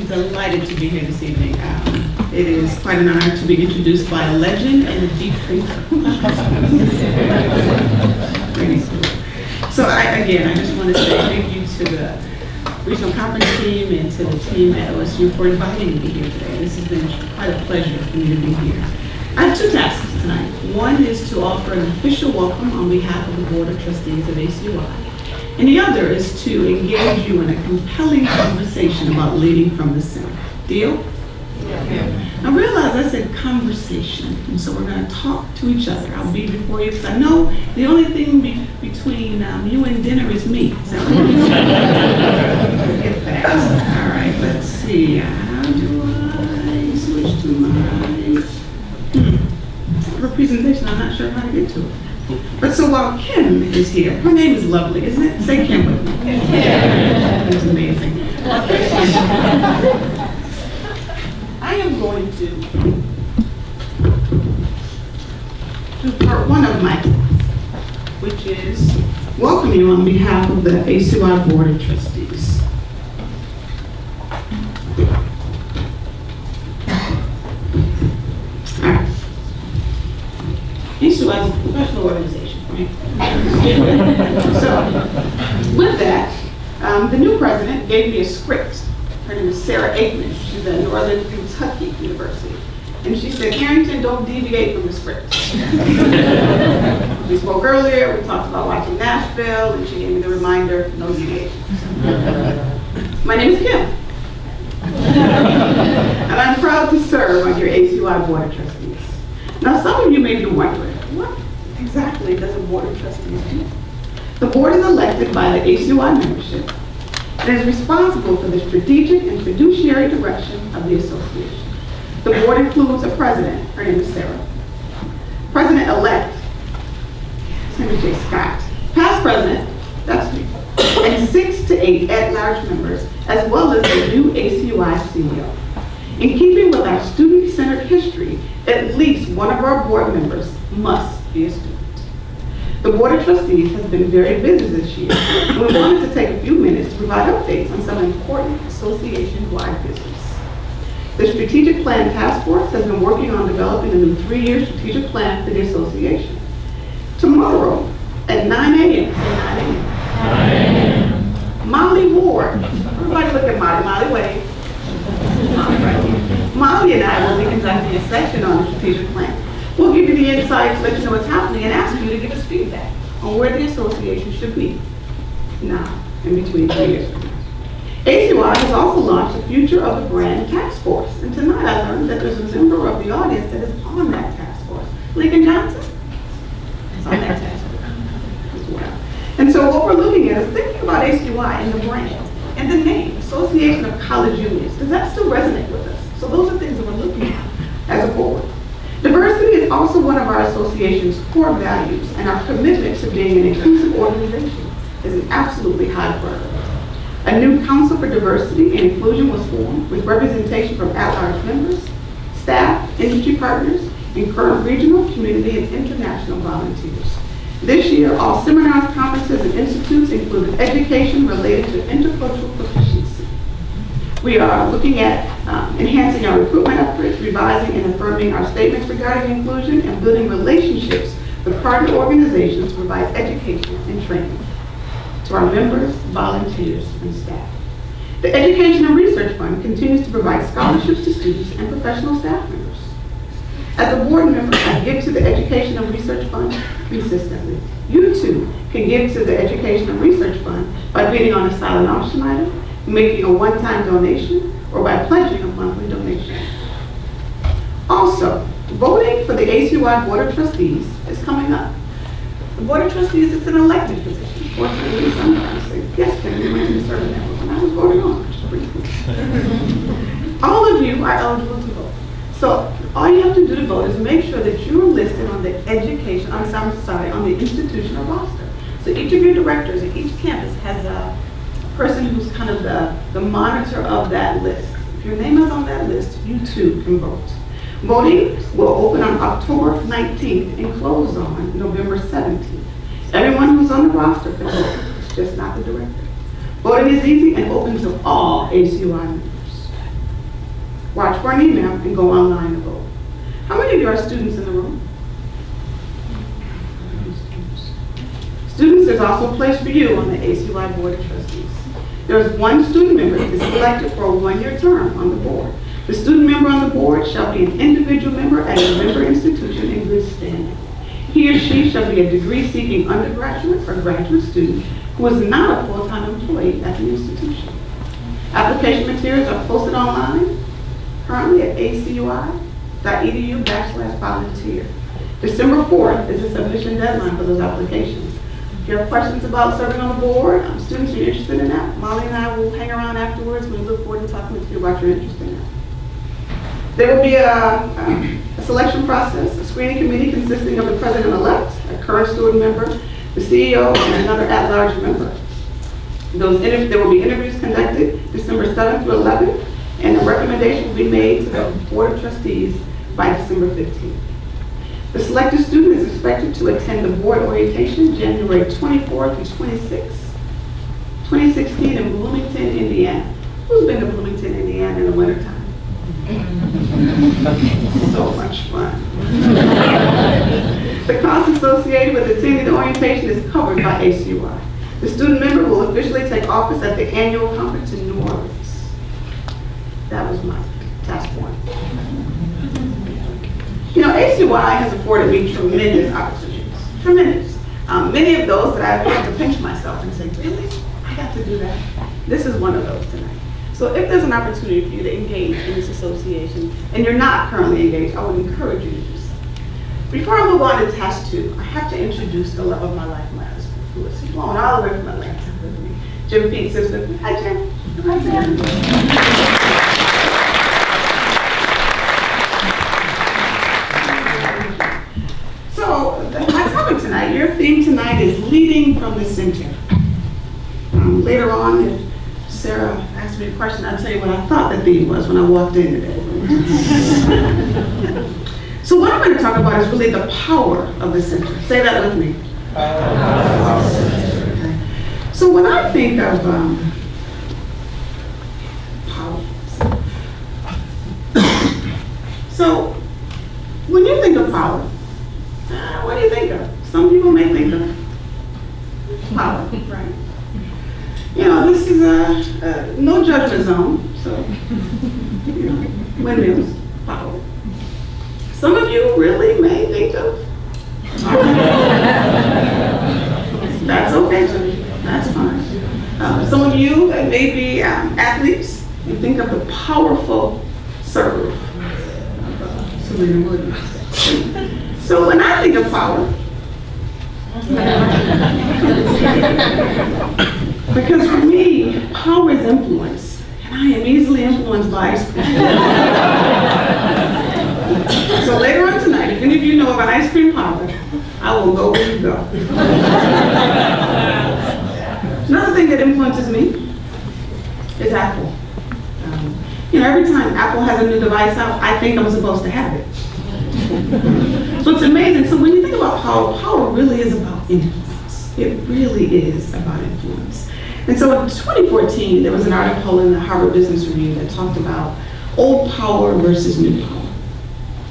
delighted to be here this evening. It is quite an honor to be introduced by a legend and a deep thinker. So I just want to say thank you to the regional conference team and to the team at OSU for inviting me to be here today. This has been quite a pleasure for me to be here. I have two tasks tonight. One is to offer an official welcome on behalf of the Board of Trustees of ACUI. And the other is to engage you in a compelling conversation about leading from the center. Deal? Yeah. I realize I said conversation, and so we're going to talk to each other. I'll be before you because I know the only thing between you and dinner is me. So get that. All right, let's see. How do I switch to my presentation? I'm not sure how to get to it. But so while Kim is here, her name is lovely, isn't it? Say Kim with me. Yeah. That's amazing. I am going to do part one of my class, which is welcome you on behalf of the ACUI Board of Trustees. All right. ACUI is a professional organization, right? So, with that, the new president gave me a script. Her name is Sarah Aikman. She's at Northern Kentucky University. And she said, Harrington, don't deviate from the script. We spoke earlier, we talked about watching Nashville, and she gave me the reminder, no deviation. My name is Kim. And I'm proud to serve on your ACUI Board of Trustees. Now, some of you may be wondering, what exactly does a Board of Trustees do? The board is elected by the ACUI membership and is responsible for the strategic and fiduciary direction of the association. The board includes a president, her name is Sarah, president-elect, Henry J. Scott, past president, that's me, and 6 to 8 at-large members, as well as the new ACUI CEO. In keeping with our student-centered history, at least one of our board members must be a student. The Board of Trustees has been very busy this year, and we wanted to take a few minutes to provide updates on some important association-wide business. The Strategic Plan Task Force has been working on developing a new 3-year strategic plan for the association. Tomorrow at 9 a.m. 9 a.m. Molly Ward, everybody look at Molly. Molly, wave. Molly, right here. Molly and I will be conducting a session on the strategic plan. We'll give you the insights, let you know what's happening, and ask you to give us feedback on where the association should be now, in between 3 years from now. ACUI has also launched the Future of the Brand Task Force, and tonight I learned that there's a member of the audience that is on that task force. Lincoln Johnson is on that task force as well. And so what we're looking at is thinking about ACUI and the brand and the name, Association of College Unions. Does that still resonate with us? So those are things that we're looking at as a board. Diversity is also one of our association's core values, and our commitment to being an inclusive organization is an absolutely high priority. A new Council for Diversity and Inclusion was formed with representation from at-large members, staff, industry partners, and current regional, community, and international volunteers. This year, all seminars, conferences, and institutes included education related to intercultural proficiency. We are looking at enhancing our recruitment efforts, revising and affirming our statements regarding inclusion, and building relationships with partner organizations to provide education and training to our members, volunteers, and staff. The Education and Research Fund continues to provide scholarships to students and professional staff members. As a board member, I give to the Education and Research Fund consistently. You too can give to the Education and Research Fund by bidding on a silent auction item, making a one-time donation, or by pledging a monthly donation. Also, voting for the ACUI Board of Trustees is coming up. The Board of Trustees is an elected position. Fortunately, sometimes say, yes, then we went to serve in that one. I was voting on, which is pretty cool. All of you are eligible to vote. So all you have to do to vote is make sure that you're listed on the on the institutional roster. So each of your directors at each campus has a person who's kind of the monitor of that list. If your name is on that list, you too can vote. Voting will open on October 19th and close on November 17th. Everyone who's on the roster can vote, it's just not the director. Voting is easy and open to all ACUI members. watch for an email, and go online to vote. How many of you are students in the room? Students, there's also a place for you on the ACUI Board of Trustees. There is one student member that is selected for a one-year term on the board. The student member on the board shall be an individual member at a member institution in good standing. He or she shall be a degree-seeking undergraduate or graduate student who is not a full-time employee at the institution. Application materials are posted online currently at acui.edu/volunteer. December 4th is the submission deadline for those applications. If you have questions about serving on the board, students who are interested in that, Molly and I will hang around afterwards. We look forward to talking with you about your interest in that. There will be a selection process, a screening committee consisting of the president-elect, a current student member, the CEO, and another at-large member. There will be interviews conducted December 7th through 11th, and a recommendation will be made to the Board of Trustees by December 15th. The selected student is expected to attend the board orientation January 24th through 26th, 2016 in Bloomington, Indiana. Who's been to Bloomington, Indiana in the wintertime? So much fun. The cost associated with attending the orientation is covered by ACUI. The student member will officially take office at the annual conference in New Orleans. That was my task one. You know, ACUI has afforded me tremendous opportunities, tremendous. Many of those that I've had to pinch myself and say, really? I got to do that? This is one of those tonight. So if there's an opportunity for you to engage in this association, and you're not currently engaged, I would encourage you to do so. Before I move on to task 2, I have to introduce the love of my life, my husband, who is flown all the way from Atlanta with me. Jim Pete sits with me. Hi, Jim. Hi, Jim. So, my topic tonight, your theme tonight is leading from the center. Later on, if Sarah asked me a question, I'll tell you what I thought the theme was when I walked in today. So what I'm going to talk about is really the power of the center. Say that with me. Okay. So when I think of power, so when you think of power, what do you think of? Some people may think of power, right? You know, this is a no judgment zone, so, you know, windmills, power. Some of you really may think of, that's okay too, that's fine. Some of you may be athletes, and think of the powerful serve of Serena Williams. So when I think of power, because for me, power is influence, and I am easily influenced by ice cream. So later on tonight, if any of you know of an ice cream parlor, I will go where you go. Another thing that influences me is Apple. You know, every time Apple has a new device out, I think I'm supposed to have it. So it's amazing. So when you think about power really is about influence. It really is about influence. And so in 2014, there was an article in the Harvard Business Review that talked about old power versus new power.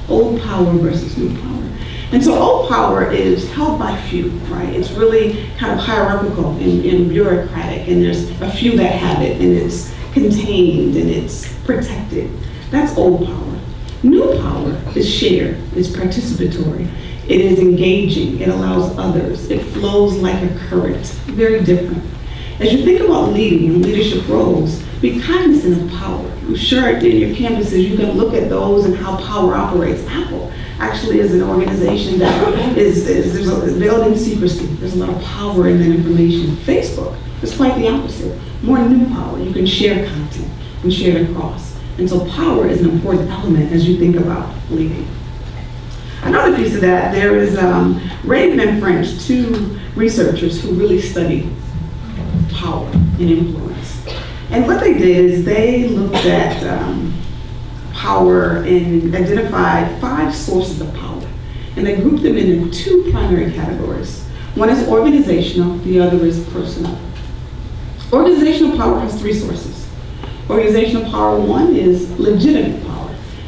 Old power versus new power. And so old power is held by few, right? It's really kind of hierarchical and bureaucratic, and there's a few that have it, and it's contained, and it's protected. That's old power. New power is shared, it's participatory, it is engaging, it allows others, it flows like a current, very different. As you think about leading and leadership roles, be cognizant of power. I'm sure in your campuses you can look at those and how power operates. Apple actually is an organization that is veiled in secrecy. There's a lot of power in that information. Facebook is quite the opposite. More new power. You can share content and share it across. And so power is an important element as you think about leading. Another piece of that, there is Reagan and French, 2 researchers who really study power and influence. And what they did is they looked at power and identified 5 sources of power. And they grouped them into 2 primary categories. One is organizational, the other is personal. Organizational power has 3 sources. Organizational power 1 is legitimate power.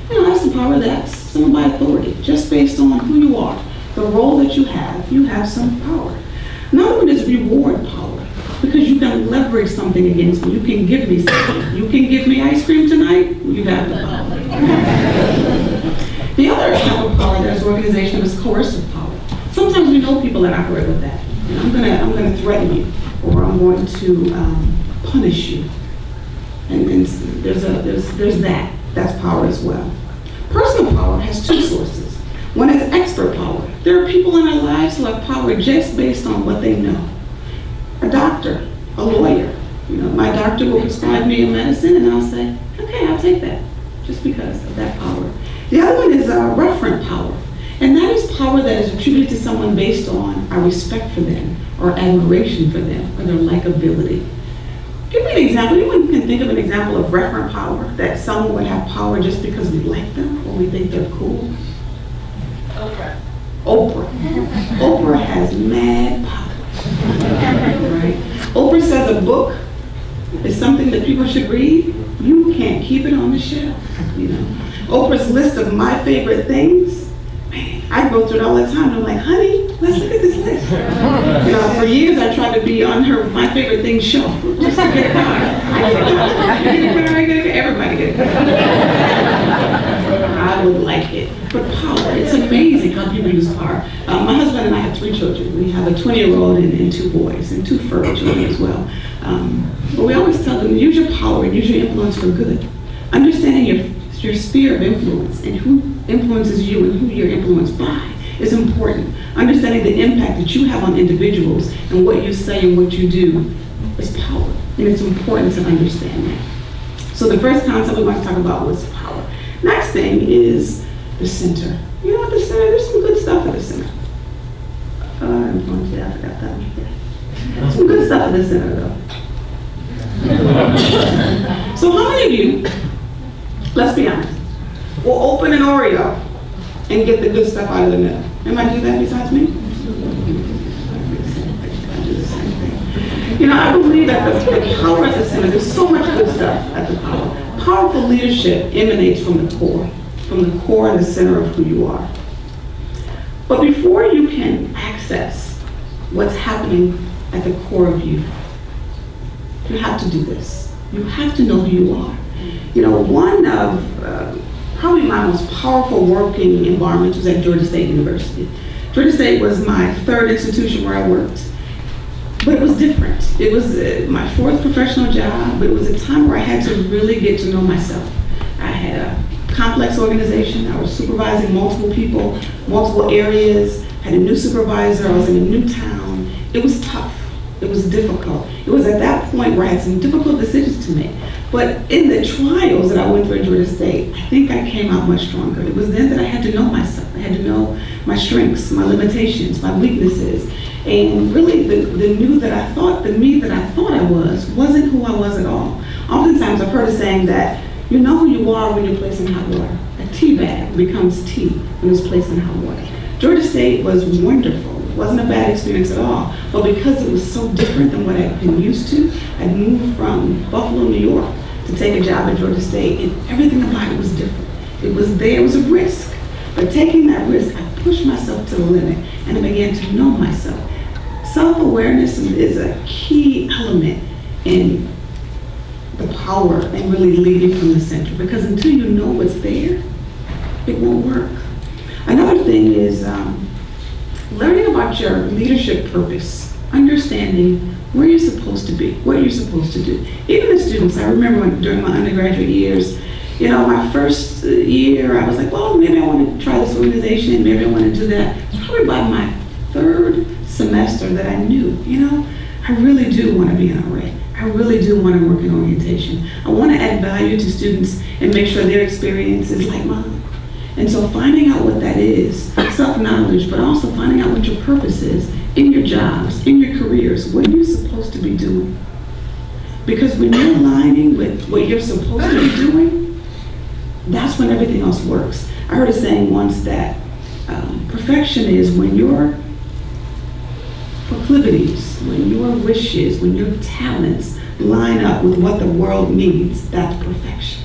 That's the power, that's some of my authority, just based on who you are, the role that you have some power. Another one is reward power, because you can leverage something against me. You can give me something. You can give me ice cream tonight, you have the power. The other type of power that is organizational is coercive power. Sometimes we know people that operate with that. I'm gonna threaten you, or I'm going to punish you. And there's that. That's power as well. Personal power has two sources. One is expert power. There are people in our lives who have power just based on what they know. A doctor, a lawyer. My doctor will prescribe me a medicine and I'll say, okay, I'll take that, just because of that power. The other one is referent power. And that is power that is attributed to someone based on our respect for them, or admiration for them, or their likability. Give me an example. Anyone can think of an example of referent power, that someone would have power just because we like them or we think they're cool? Oprah. Oprah has mad power. Right? Oprah says a book is something that people should read. You can't keep it on the shelf. Oprah's list of my favorite things, man, I go through it all the time. I'm like, honey, let's look at this list. For years I tried to be on her my favorite things show, just to get it. Everybody get it. I would like it. But power, it's amazing how people use power. My husband and I have 3 children. We have a 20-year-old and 2 boys, and 2 fur children as well. But we always tell them, use your power and use your influence for good. Understanding your sphere of influence and who influences you and who you're influenced by is important. Understanding the impact that you have on individuals and what you say and what you do is power. And it's important to understand that. So the first concept we want to talk about was power. Next thing is the center. At the center, there's some good stuff at the center. I forgot that one. Yeah. Some good stuff at the center, though. So how many of you, let's be honest, will open an Oreo and get the good stuff out of the middle? Anybody do that besides me? I do the same thing. I believe that the power at the center, there's so much good stuff at the power. Powerful leadership emanates from the core and the center of who you are. But before you can access what's happening at the core of you, you have to do this. You have to know who you are. One of probably my most powerful working environments was at Georgia State University. Georgia State was my 3rd institution where I worked, but it was different. It was my 4th professional job, but it was a time where I had to really get to know myself. I had a complex organization. I was supervising multiple people, multiple areas, had a new supervisor, I was in a new town. It was tough. It was difficult. It was at that point where I had some difficult decisions to make. But in the trials that I went through at Georgia State, I think I came out much stronger. It was then that I had to know myself. I had to know my strengths, my limitations, my weaknesses. And really the me that I thought I was, wasn't who I was at all. Oftentimes I've heard a saying that you know who you are when you're placed in hot water. A tea bag becomes tea when it's placed in hot water. Georgia State was wonderful. It wasn't a bad experience at all, but because it was so different than what I'd been used to, I'd moved from Buffalo, New York to take a job at Georgia State, and everything about it was different. It was a risk, but taking that risk, I pushed myself to the limit, and I began to know myself. Self-awareness is a key element in the power and really leading from the center, because until you know what's there, it won't work. Another thing is learning about your leadership purpose, understanding where you're supposed to be, what you're supposed to do. Even the students, I remember during my undergraduate years, my first year, I was like, well, maybe I want to try this organization, maybe I want to do that. Probably by my 3rd semester that I knew, I really do want to be an RA. I really do want to work in orientation. I want to add value to students and make sure their experience is like mine. And so finding out what that is, self-knowledge, but also finding out what your purpose is in your jobs, in your careers, what are you supposed to be doing? Because when you're aligning with what you're supposed to be doing, that's when everything else works. I heard a saying once that perfection is when your proclivities, when your wishes, when your talents line up with what the world needs, that's perfection.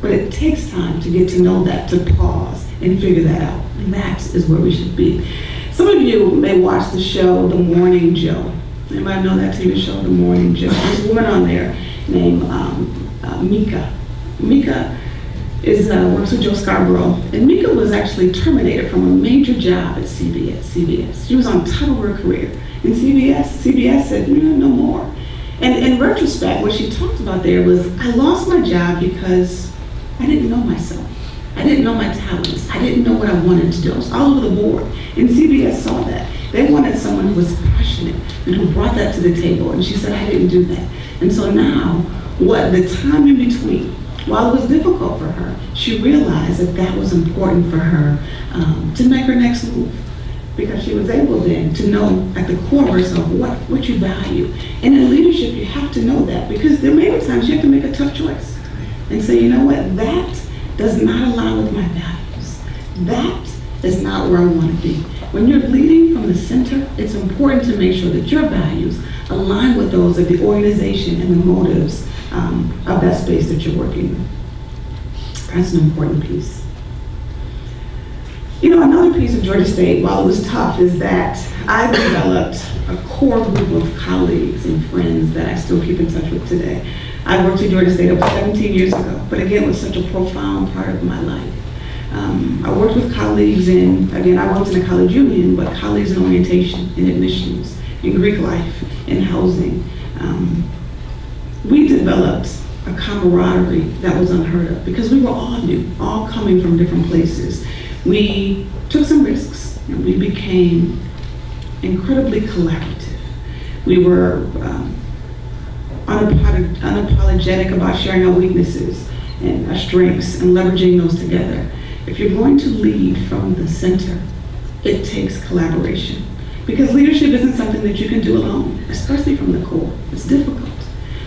But it takes time to get to know that, to pause and figure that out. And that is where we should be. Some of you may watch the show, The Morning Joe. Anybody know that TV show, The Morning Joe? There's a woman on there named Mika. Mika works with Joe Scarborough. And Mika was actually terminated from a major job at CBS. She was on top of her career. And CBS said, no more. And in retrospect, what she talked about there was, I lost my job because I didn't know myself. I didn't know my talents. I didn't know what I wanted to do. I was all over the board. And CBS saw that. They wanted someone who was passionate and who brought that to the table. And she said, I didn't do that. And so now, the time in between, while it was difficult for her, she realized that that was important for her to make her next move. Because she was able then to know at the core of herself what you value. And in leadership, you have to know that, because there may be times you have to make a tough choice and say, you know what, that does not align with my values. That is not where I want to be. When you're leading from the center, it's important to make sure that your values align with those of the organization and the motives of that space that you're working with. That's an important piece. You know, another piece of Georgia State, while it was tough, is that I developed a core group of colleagues and friends that I still keep in touch with today. I worked at Georgia State over 17 years ago, but again, it was such a profound part of my life. I worked with colleagues I worked in a college union, but colleagues in orientation, in admissions, in Greek life, in housing. We developed a camaraderie that was unheard of, because we were all new, all coming from different places. We took some risks, and we became incredibly collaborative. We were unapologetic about sharing our weaknesses and our strengths and leveraging those together. If you're going to lead from the center, it takes collaboration. Because leadership isn't something that you can do alone, especially from the core. It's difficult.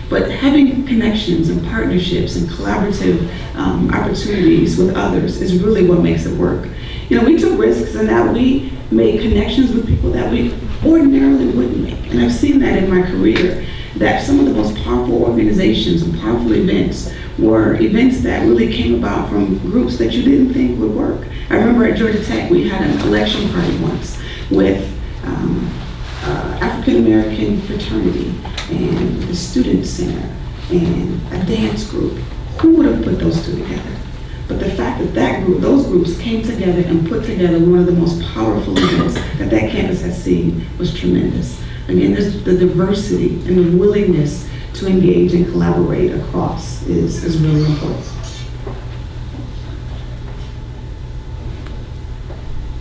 But having connections and partnerships and collaborative opportunities with others is really what makes it work. You know, we took risks in that we made connections with people that we ordinarily wouldn't make. And I've seen that in my career, that some of the most powerful organizations and powerful events were events that really came about from groups that you didn't think would work. I remember at Georgia Tech, we had an election party once with African American fraternity and the Student Center and a dance group. Who would have put those two together? But the fact that those groups came together and put together one of the most powerful events that campus has seen was tremendous. Again, the diversity and the willingness to engage and collaborate across is really important.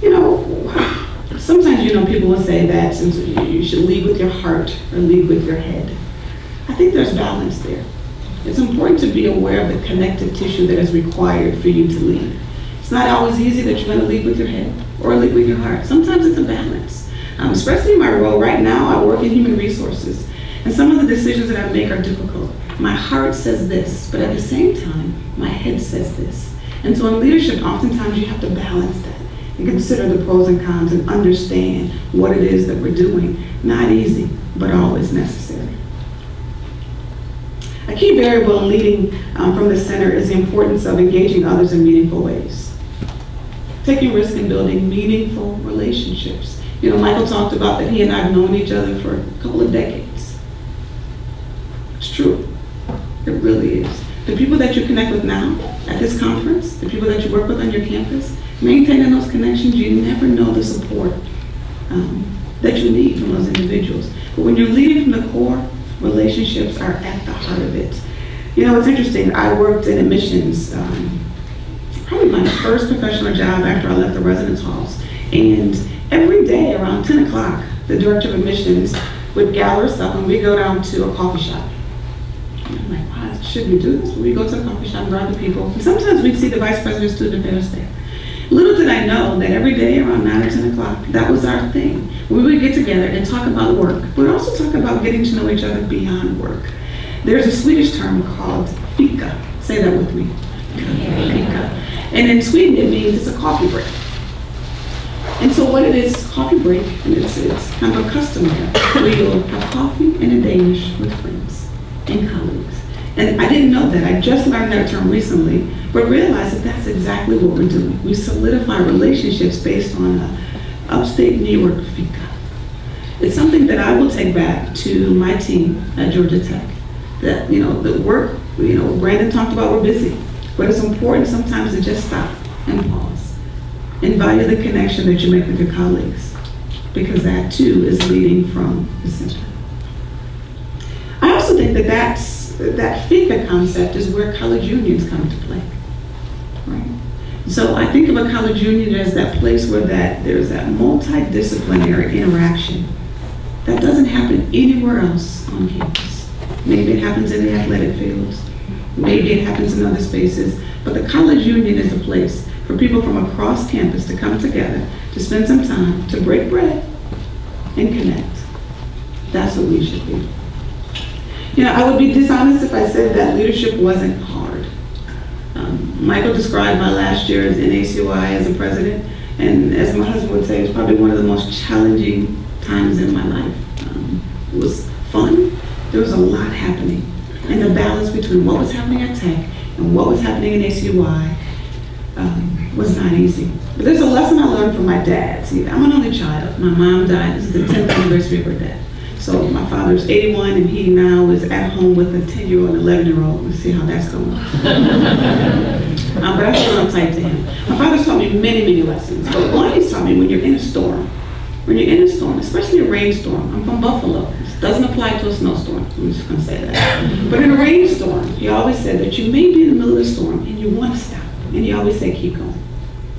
You know, sometimes, people will say that you should lead with your heart or lead with your head. I think there's balance there. It's important to be aware of the connective tissue that is required for you to lead. It's not always easy that you're going to lead with your head or lead with your heart. Sometimes it's a balance. Especially in my role right now, I work in human resources. And some of the decisions that I make are difficult. My heart says this, but at the same time, my head says this. And so in leadership, oftentimes you have to balance that and consider the pros and cons and understand what it is that we're doing. Not easy, but always necessary. A key variable in leading from the center is the importance of engaging others in meaningful ways. Taking risk in building meaningful relationships. Michael talked about that he and I have known each other for a couple of decades. It's true. It really is. The people that you connect with now at this conference, the people that you work with on your campus, maintaining those connections, you never know the support that you need from those individuals. But when you're leading from the core, relationships are at the heart of it. It's interesting. I worked in admissions, probably my first professional job after I left the residence halls. And every day around 10 o'clock, the director of admissions would gather us up and we'd go down to a coffee shop. And I'm like, why should we do this? We go to a coffee shop and grab the people. And sometimes we'd see the vice president of student affairs there. Little did I know that every day around 9 or 10 o'clock, that was our thing. We would get together and talk about work. We'd also talk about getting to know each other beyond work. There's a Swedish term called fika. Say that with me. Fika. And in Sweden, it means it's a coffee break. And so what it is coffee break, and it's kind of a custom there, where you'll have coffee and a Danish with friends and colleagues. And I didn't know that. I just learned that term recently, but realized that that's exactly what we're doing. We solidify relationships based on upstate New York fika. It's something that I will take back to my team at Georgia Tech. That, the work, Brandon talked about, we're busy, but it's important sometimes to just stop and pause and value the connection that you make with your colleagues, because that too is leading from the center. I also think that that fika concept is where college unions come to play, right? So I think of a college union as that place where there's that multidisciplinary interaction that doesn't happen anywhere else on campus. Maybe it happens in the athletic fields, maybe it happens in other spaces, but the college union is a place for people from across campus to come together, to spend some time, to break bread and connect. That's what we should be. I would be dishonest if I said that leadership wasn't hard. Michael described my last year in ACUI as a president, and as my husband would say, it was probably one of the most challenging times in my life. It was fun. There was a lot happening, and the balance between what was happening at Tech and what was happening in ACUI was not easy. But there's a lesson I learned from my dad. See, I'm an only child. My mom died. This is the 10th anniversary of her death. So my father's 81, and he now is at home with a 10-year-old and 11-year-old. We'll see how that's going. But I still uptight to him. My father's taught me many, many lessons. But one he's taught me, when you're in a storm, especially a rainstorm. I'm from Buffalo. This doesn't apply to a snowstorm. I'm just going to say that. But in a rainstorm, he always said that you may be in the middle of the storm and you want to stop. And he always said, keep going.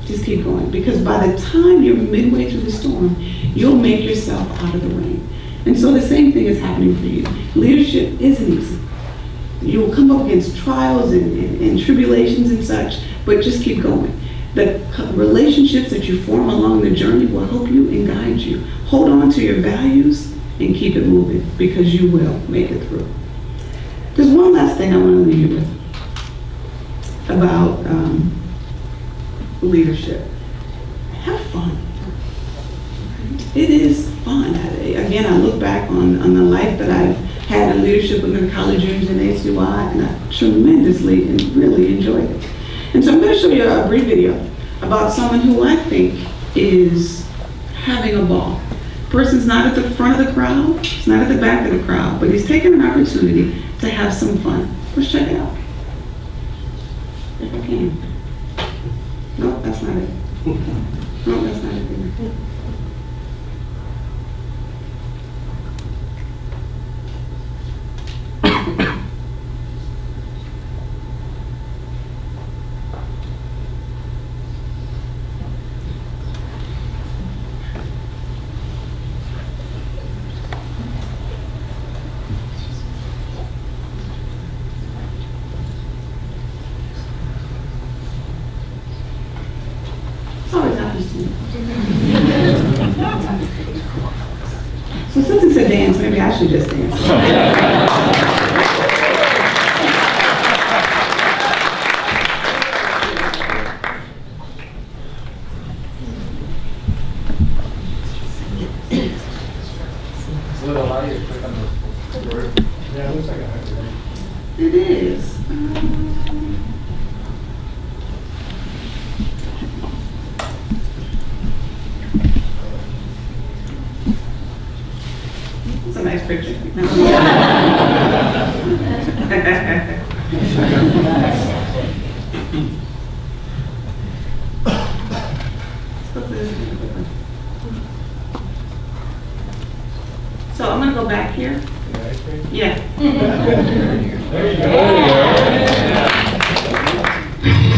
Just keep going. Because by the time you're midway through the storm, you'll make yourself out of the rain. And so the same thing is happening for you. Leadership isn't easy. You will come up against trials and tribulations and such, but just keep going. The relationships that you form along the journey will help you and guide you. Hold on to your values and keep it moving, because you will make it through. There's one last thing I want to leave you with about leadership. Have fun. It is fun. Again, I look back on the life that I've had in leadership within college unions and ACUI, and I tremendously and really enjoyed it. And so I'm going to show you a brief video about someone who I think is having a ball. The person's not at the front of the crowd, he's not at the back of the crowd, but he's taking an opportunity to have some fun. Let's check it out. If I can. No, that's not it. No, that's not it either. So since it's a dance, maybe I should just dance. It is. It's a nice picture. So I'm going to go back here. Yeah. There you go.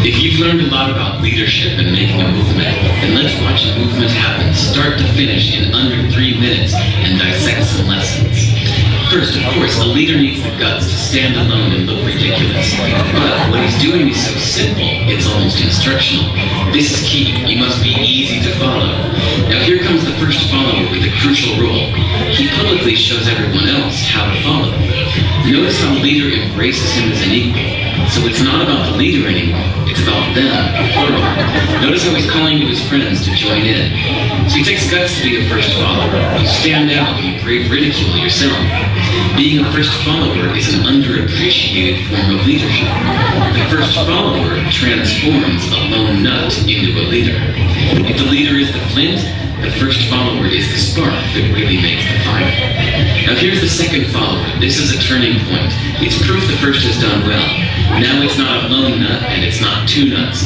If you've learned a lot about leadership and making a movement, then let's watch a movement happen start to finish in under 3 minutes and dissect some lessons. First, of course, a leader needs the guts to stand alone and look ridiculous. But what he's doing is so simple, it's almost instructional. This is key. You must be easy to follow. Now here comes the first follower with a crucial role. He publicly shows everyone else how to follow. Notice how the leader embraces him as an equal. So it's not about the leader anymore, it's about them, plural. Notice how he's calling to his friends to join in. So it takes guts to be a first follower. You stand out when you brave ridicule yourself. Being a first follower is an underappreciated form of leadership. The first follower transforms a lone nut into a leader. If the leader is the flint, the first follower is the spark that really makes the fire. Now here's the second follower. This is a turning point. It's proof the first has done well. Now it's not a lone nut and it's not two nuts.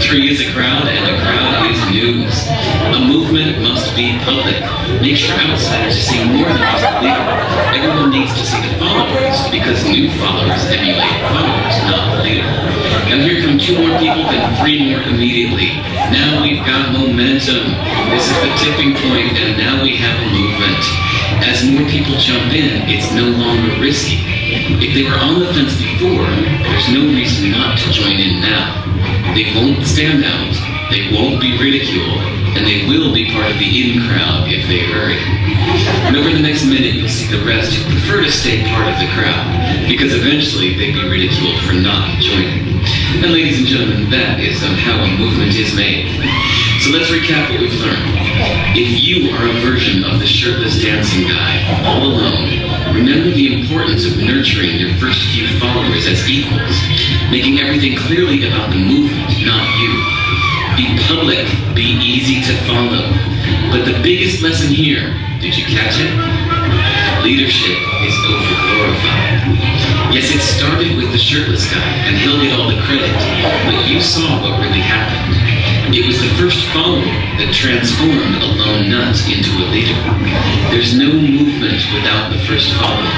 3 is a crowd and a crowd is news. A movement must be public. Make sure outsiders see more than just the leader. Everyone needs to see the followers because new followers emulate followers, not the leader. Now here come 2 more people, then 3 more immediately. Now we've got momentum. This is the tipping point, and now we have a movement. As more people jump in, it's no longer risky. If they were on the fence before, there's no reason not to join in now. They won't stand out, they won't be ridiculed, and they will be part of the in crowd if they hurry. And over the next minute, you'll see the rest who prefer to stay part of the crowd, because eventually they'd be ridiculed for not joining. And ladies and gentlemen, that is how a movement is made. So let's recap what we've learned. If you are a version of the shirtless dancing guy, all alone, remember the importance of nurturing your first few followers as equals, making everything clearly about the movement, not you. Be public, be easy to follow. But the biggest lesson here, did you catch it? Leadership is overglorified. Yes, it started with the shirtless guy, and he'll get all the credit, but you saw what really happened. It was the first follower that transformed a lone nut into a leader. There's no movement without the first follower.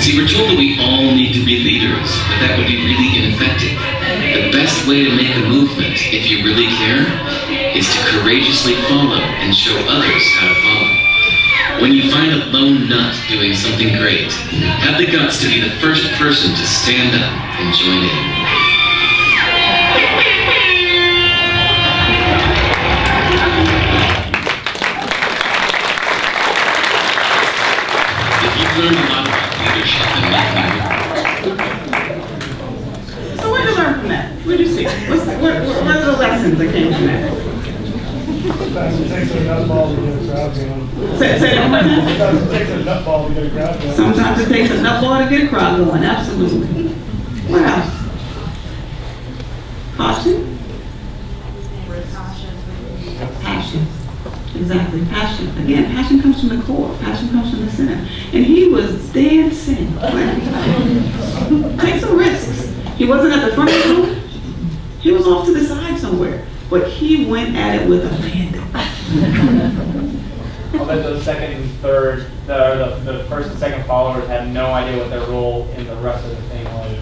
See, we're told that we all need to be leaders, but that would be really ineffective. The best way to make a movement, if you really care, is to courageously follow and show others how to follow. When you find a lone nut doing something great, have the guts to be the first person to stand up and join in. Learn a lot about leadership and making movements. So what did you learn from that? What did you see? What are the lessons that came from that? Sometimes it takes a nut ball to get a crowd going. Say that one more time. Sometimes it takes a nut ball to get a crowd going. Sometimes it takes a nut ball to get a crowd going, absolutely. What else? Caution? Passion. Exactly, passion. Again, passion comes from the core. Passion comes from the center. And he was dancing. Take some risks. He wasn't at the front of the room. He was off to the side somewhere. But he went at it with abandon. I'll bet those second and third, the first and second followers had no idea what their role in the rest of the thing was.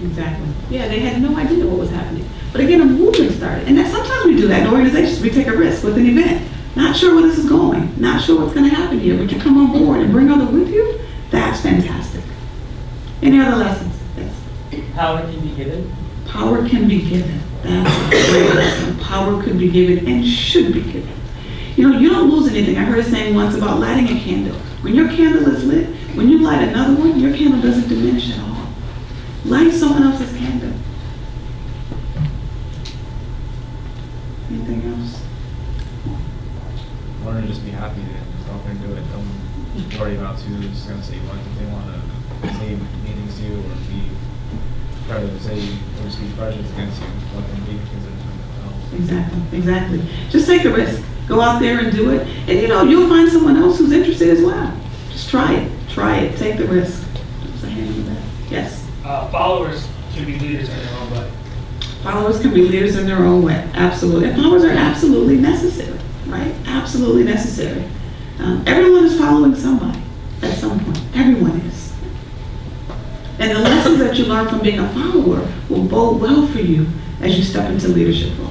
Exactly. Yeah, they had no idea what was happening. But again, a movement started. And that sometimes we do that in organizations. We take a risk with an event. Not sure where this is going, not sure what's going to happen here, but you come on board and bring others with you, that's fantastic. Any other lessons? Yes. Power can be given. Power can be given. That's a great lesson. Power could be given and should be given. You know, you don't lose anything. I heard a saying once about lighting a candle. When your candle is lit, when you light another one, your candle doesn't diminish at all. Light someone else's candle. Anything else? Learn to just be happy to just go and do it. Don't worry about who's going to say what. If they want to say meetings to you or be try to say or speak prejudice against you, let them be because they're doing it well. Exactly, exactly. Just take the risk. Go out there and do it. And you know, you'll find someone else who's interested as well. Just try it. Try it. Take the risk. Just a hand on that. Yes? Followers can be leaders in their own way. Followers can be leaders in their own way. Absolutely. And followers are absolutely necessary. Right? Absolutely necessary. Everyone is following somebody at some point. Everyone is. And the lessons that you learn from being a follower will bode well for you as you step into leadership roles.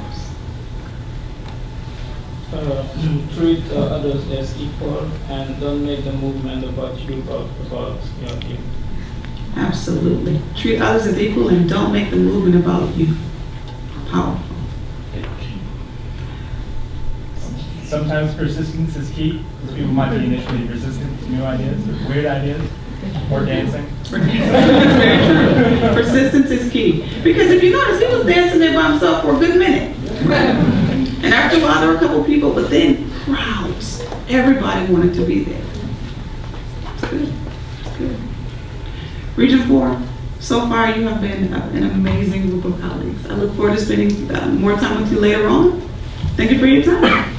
Treat others as equal and don't make the movement about you, but about your team. Absolutely. Treat others as equal and don't make the movement about you. Powerful. Sometimes persistence is key, because people might be initially resistant to new ideas, or weird ideas, or dancing. Very true. Persistence is key. Because if you notice, he was dancing there by himself for a good minute. And after a while, there were a couple people, but then crowds. Everybody wanted to be there. It's good. It's good. Region 4, so far you have been an amazing group of colleagues. I look forward to spending more time with you later on. Thank you for your time.